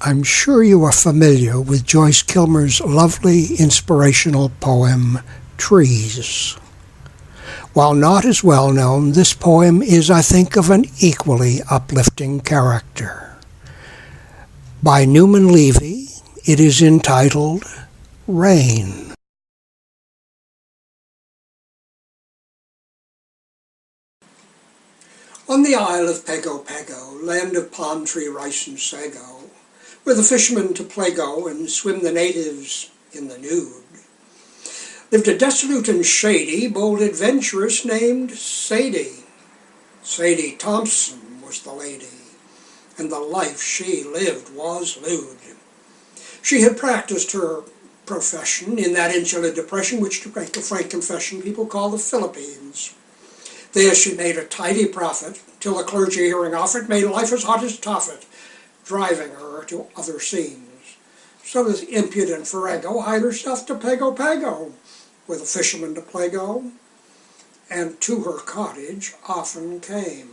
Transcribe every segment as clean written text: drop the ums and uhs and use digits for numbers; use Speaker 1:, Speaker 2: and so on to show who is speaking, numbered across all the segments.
Speaker 1: I'm sure you are familiar with Joyce Kilmer's lovely inspirational poem, Trees. While not as well known, this poem is, I think, of an equally uplifting character. By Newman Levy, it is entitled Rain. On the isle of Pago Pago, land of palm tree, rice and sago, where the fishermen to play go and swim the natives in the nude, lived a dissolute and shady, bold adventuress named Sadie. Sadie Thompson was the lady, and the life she lived was lewd. She had practiced her profession in that insular depression which, to make a frank confession, people call the Philippines. There she made a tidy profit, till the clergy hearing of it made life as hot as Tophet, driving her to other scenes. So this impudent Farrago hied herself to Pago Pago, with a fisherman to play go, and to her cottage often came.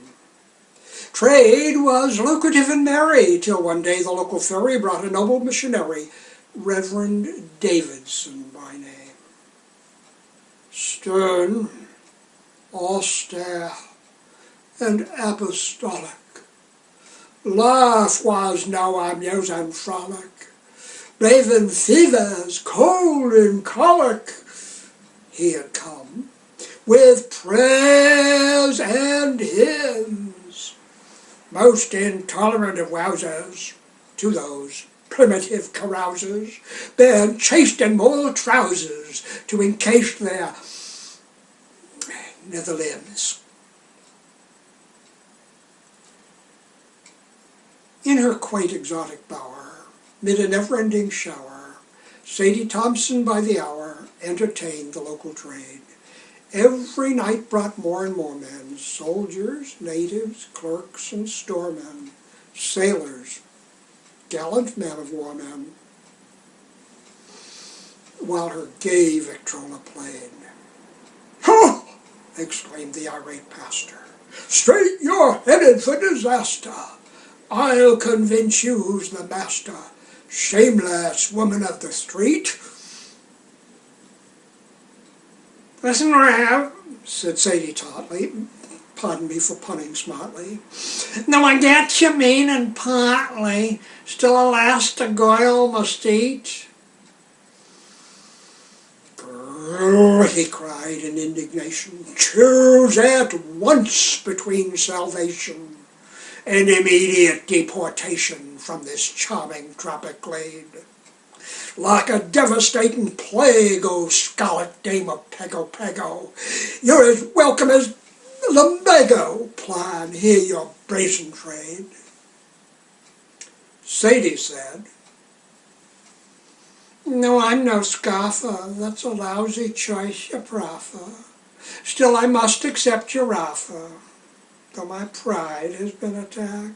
Speaker 1: Trade was lucrative and merry, till one day the local ferry brought a noble missionary, Reverend Davidson by name. Stern, austere, and apostolic, life was no amusing frolic, braving fevers, cold and colic. He had come with prayers and hymns, most intolerant of wowsers, to those primitive carousers, bare chaste and moral trousers to encase their nether limbs. In her quaint exotic bower, mid a never-ending shower, Sadie Thompson by the hour entertained the local trade. Every night brought more and more men, soldiers, natives, clerks, and storemen, sailors, gallant men-of-war men, while her gay Victrola played. "Ha!" exclaimed the irate pastor. "Straight you're headed for disaster. I'll convince you who's the master, shameless woman of the street." "Listen, Rev," said Sadie tautly, pardon me for punning smartly, "though I get you mean and partly, still alas the girl must eat." "Girl," he cried in indignation, "choose at once between salvation and immediate deportation from this charming tropic glade. Like a devastating plague, O scarlet dame of Pago Pago, you're as welcome as lumbago. Plan here your brazen trade." Sadie said, "No, I'm no scoffer, that's a lousy choice you proffer. Still I must accept your offer, though my pride has been attacked.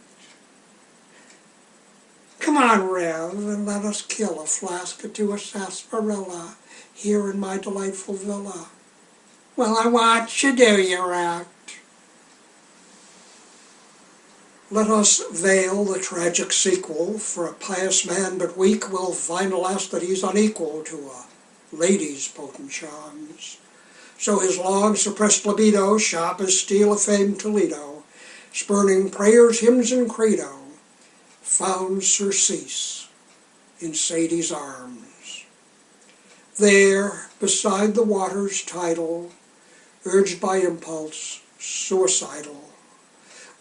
Speaker 1: Come on, Rev, and let us kill a flask or two of sarsaparilla here in my delightful villa, while I watch you do your act. Let us veil the tragic sequel, for a pious man but weak will find alas that he's unequal to a lady's potent charms. So his long suppressed libido, sharp as steel of famed Toledo, spurning prayers, hymns, and credo, found surcease in Sadie's arms. There, beside the waters tidal, urged by impulse, suicidal,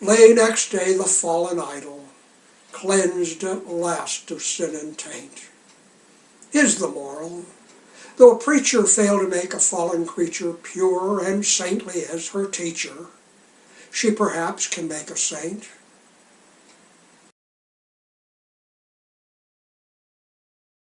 Speaker 1: lay next day the fallen idol, cleansed at last of sin and taint. Is the moral, though a preacher fail to make a fallen creature pure and saintly as her teacher, she perhaps can make a saint.